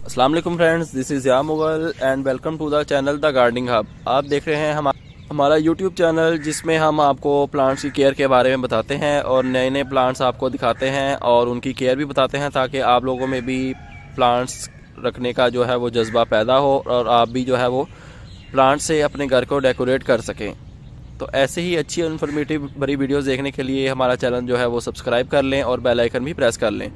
अस्सलाम वालेकुम friends, this is या मुगल and welcome to the channel The Gardening Hub. आप देख रहे हैं हमारा यूट्यूब चैनल जिसमें हम आपको प्लांट्स की केयर के बारे में बताते हैं और नए नए प्लांट्स आपको दिखाते हैं और उनकी केयर भी बताते हैं ताकि आप लोगों में भी प्लांट्स रखने का जो है वो जज्बा पैदा हो और आप भी जो है वो प्लांट से अपने घर को डेकोरेट कर सकें। तो ऐसे ही अच्छी और इन्फॉर्मेटिव भरी वीडियोस देखने के लिए हमारा चैनल जो है वो सब्सक्राइब कर लें और बेल आइकन भी प्रेस कर लें।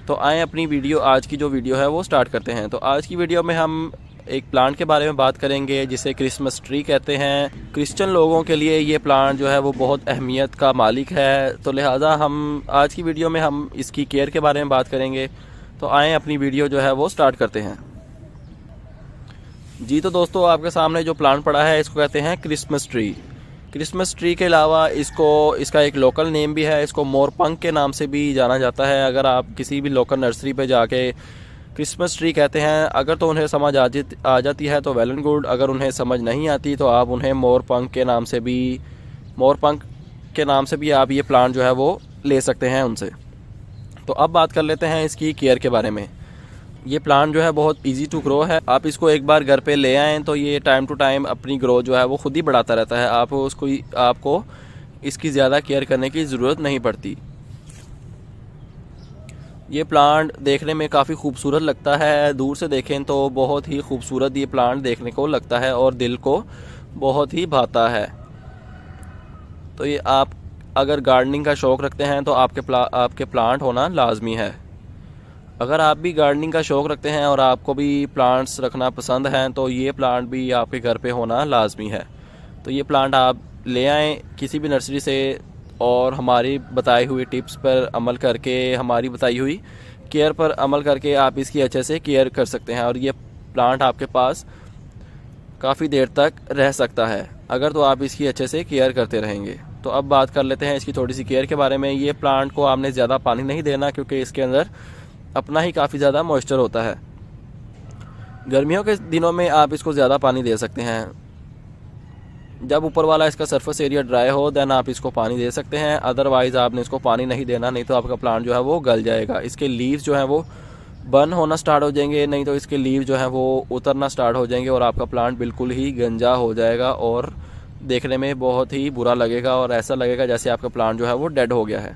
तो आएँ अपनी वीडियो, आज की जो वीडियो है वो स्टार्ट करते हैं। तो आज की वीडियो में हम एक प्लांट के बारे में बात करेंगे जिसे क्रिसमस ट्री कहते हैं। क्रिश्चियन लोगों के लिए ये प्लांट जो है वो बहुत अहमियत का मालिक है, तो लिहाजा हम आज की वीडियो में हम इसकी केयर के बारे में बात करेंगे। तो आएँ अपनी वीडियो जो है वो स्टार्ट करते हैं। जी तो दोस्तों, आपके सामने जो प्लांट पड़ा है इसको कहते हैं क्रिसमस ट्री। क्रिसमस ट्री के अलावा इसका एक लोकल नेम भी है, इसको मोरपंख के नाम से भी जाना जाता है। अगर आप किसी भी लोकल नर्सरी पे जाके क्रिसमस ट्री कहते हैं, अगर तो उन्हें समझ आ जाती है तो वेल एंड गुड, अगर उन्हें समझ नहीं आती तो आप उन्हें मोरपंख के नाम से भी आप ये प्लांट जो है वो ले सकते हैं उनसे। तो अब बात कर लेते हैं इसकी केयर के बारे में। ये प्लांट जो है बहुत इजी टू ग्रो है। आप इसको एक बार घर पे ले आएँ तो ये टाइम टू टाइम अपनी ग्रो जो है वो खुद ही बढ़ाता रहता है। आपको इसकी ज़्यादा केयर करने की ज़रूरत नहीं पड़ती। ये प्लांट देखने में काफ़ी खूबसूरत लगता है, दूर से देखें तो बहुत ही खूबसूरत ये प्लांट देखने को लगता है और दिल को बहुत ही भाता है। तो ये आप अगर गार्डनिंग का शौक़ रखते हैं तो आपके प्लांट होना लाजमी है। अगर आप भी गार्डनिंग का शौक़ रखते हैं और आपको भी प्लांट्स रखना पसंद हैं तो ये प्लांट भी आपके घर पे होना लाजमी है। तो ये प्लांट आप ले आएँ किसी भी नर्सरी से और हमारी बताई हुई टिप्स पर अमल करके, हमारी बताई हुई केयर पर अमल करके आप इसकी अच्छे से केयर कर सकते हैं और ये प्लांट आपके पास काफ़ी देर तक रह सकता है अगर तो आप इसकी अच्छे से केयर करते रहेंगे। तो अब बात कर लेते हैं इसकी थोड़ी सी केयर के बारे में। ये प्लांट को आपने ज़्यादा पानी नहीं देना क्योंकि इसके अंदर अपना ही काफ़ी ज़्यादा मॉइस्चर होता है। गर्मियों के दिनों में आप इसको ज़्यादा पानी दे सकते हैं। जब ऊपर वाला इसका सरफेस एरिया ड्राई हो देन आप इसको पानी दे सकते हैं, अदरवाइज़ आपने इसको पानी नहीं देना, नहीं तो आपका प्लांट जो है वो गल जाएगा। इसके लीव्स जो हैं वो बर्न होना स्टार्ट हो जाएंगे, नहीं तो इसके लीव जो हैं वो उतरना स्टार्ट हो जाएंगे और आपका प्लांट बिल्कुल ही गंजा हो जाएगा और देखने में बहुत ही बुरा लगेगा और ऐसा लगेगा जैसे आपका प्लांट जो है वो डेड हो गया है।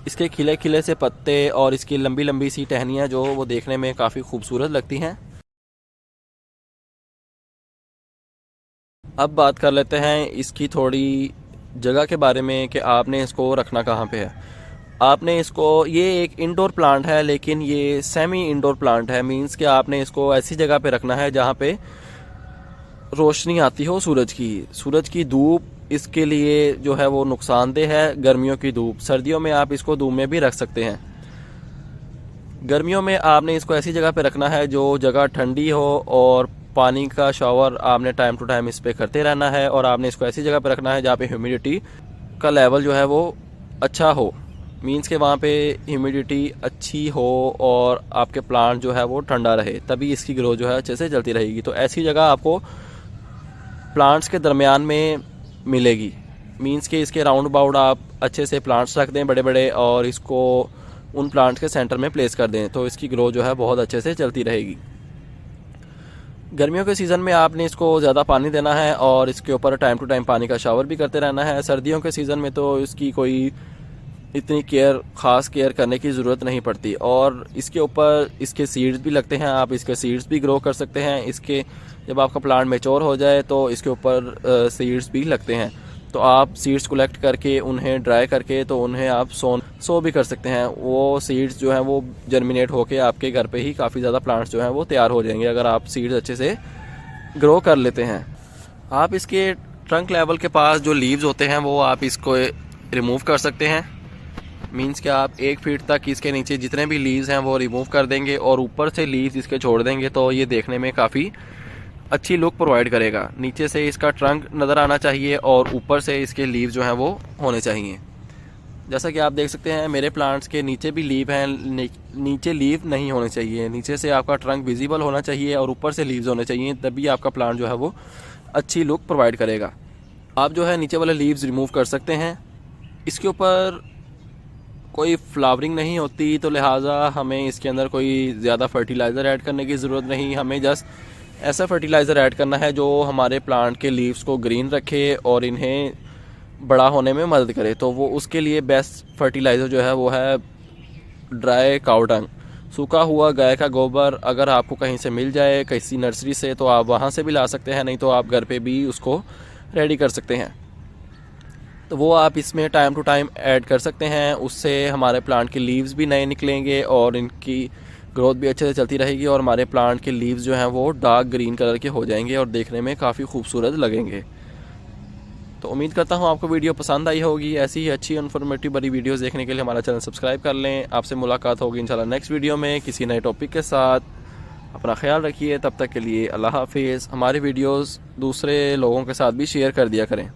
इसके खिले खिले से पत्ते और इसकी लंबी लंबी सी टहनियाँ जो वो देखने में काफ़ी खूबसूरत लगती हैं। अब बात कर लेते हैं इसकी थोड़ी जगह के बारे में कि आपने इसको रखना कहाँ पे है। ये एक इंडोर प्लांट है लेकिन ये सेमी इंडोर प्लांट है, मींस कि आपने इसको ऐसी जगह पे रखना है जहाँ पे रोशनी आती हो सूरज की धूप इसके लिए जो है वो नुकसानदेह है। गर्मियों की धूप, सर्दियों में आप इसको धूप में भी रख सकते हैं। गर्मियों में आपने इसको ऐसी जगह पे रखना है जो जगह ठंडी हो और पानी का शावर आपने टाइम टू टाइम इस पर करते रहना है और आपने इसको ऐसी जगह पे रखना है जहाँ पे ह्यूमिडिटी का लेवल जो है वो अच्छा हो, मींस के वहाँ पे ह्यूमिडिटी अच्छी हो और आपके प्लांट जो है वो ठंडा रहे, तभी इसकी ग्रोथ जो है अच्छे से चलती रहेगी। तो ऐसी जगह आपको प्लांट्स के दरमियान में मिलेगी, मींस के इसके राउंड अबाउट आप अच्छे से प्लांट्स रख दें बड़े बड़े और इसको उन प्लांट्स के सेंटर में प्लेस कर दें तो इसकी ग्रोथ जो है बहुत अच्छे से चलती रहेगी। गर्मियों के सीज़न में आपने इसको ज़्यादा पानी देना है और इसके ऊपर टाइम टू टाइम पानी का शावर भी करते रहना है। सर्दियों के सीज़न में तो इसकी कोई इतनी ख़ास केयर करने की ज़रूरत नहीं पड़ती और इसके ऊपर इसके सीड्स भी लगते हैं, आप इसके सीड्स भी ग्रो कर सकते हैं। इसके जब आपका प्लांट मैच्योर हो जाए तो इसके ऊपर सीड्स भी लगते हैं, तो आप सीड्स कलेक्ट करके उन्हें ड्राई करके तो उन्हें आप सो भी कर सकते हैं। वो सीड्स जो हैं वो जर्मिनेट होके आपके घर पे ही काफ़ी ज़्यादा प्लांट्स जो हैं वो तैयार हो जाएंगे अगर आप सीड्स अच्छे से ग्रो कर लेते हैं। आप इसके ट्रंक लेवल के पास जो लीव्स होते हैं वो आप इसको रिमूव कर सकते हैं, मींस कि आप 1 फीट तक इसके नीचे जितने भी लीव्स हैं वो रिमूव कर देंगे और ऊपर से लीव्स इसके छोड़ देंगे तो ये देखने में काफ़ी अच्छी लुक प्रोवाइड करेगा। नीचे से इसका ट्रंक नज़र आना चाहिए और ऊपर से इसके लीव जो हैं वो होने चाहिए। जैसा कि आप देख सकते हैं मेरे प्लांट्स के नीचे भी लीव हैं, नीचे लीव नहीं होने चाहिए, नीचे से आपका ट्रंक विजिबल होना चाहिए और ऊपर से लीव्स होने चाहिए, तभी आपका प्लांट जो है वो अच्छी लुक प्रोवाइड करेगा। आप जो है नीचे वाले लीव्स रिमूव कर सकते हैं। इसके ऊपर कोई फ्लावरिंग नहीं होती, तो लिहाजा हमें इसके अंदर कोई ज़्यादा फर्टिलाइज़र ऐड करने की ज़रूरत नहीं। हमें जस्ट ऐसा फर्टिलाइज़र ऐड करना है जो हमारे प्लांट के लीव्स को ग्रीन रखे और इन्हें बड़ा होने में मदद करे। तो वो उसके लिए बेस्ट फर्टिलाइज़र जो है वो है ड्राई काउ डंग, सूखा हुआ गाय का गोबर। अगर आपको कहीं से मिल जाए, किसी नर्सरी से, तो आप वहाँ से भी ला सकते हैं, नहीं तो आप घर पे भी उसको रेडी कर सकते हैं। तो वो आप इसमें टाइम टू टाइम ऐड कर सकते हैं। उससे हमारे प्लांट के लीव्स भी नए निकलेंगे और इनकी ग्रोथ भी अच्छे से चलती रहेगी और हमारे प्लांट के लीव्स जो हैं वो डार्क ग्रीन कलर के हो जाएंगे और देखने में काफ़ी खूबसूरत लगेंगे। तो उम्मीद करता हूँ आपको वीडियो पसंद आई होगी। ऐसी ही अच्छी इन्फॉर्मेटिव बड़ी वीडियोस देखने के लिए हमारा चैनल सब्सक्राइब कर लें। आपसे मुलाकात होगी इंशाल्लाह नेक्स्ट वीडियो में किसी नए टॉपिक के साथ। अपना ख्याल रखिए, तब तक के लिए अल्लाह हाफिज़। हमारे वीडियोस दूसरे लोगों के साथ भी शेयर कर दिया करें।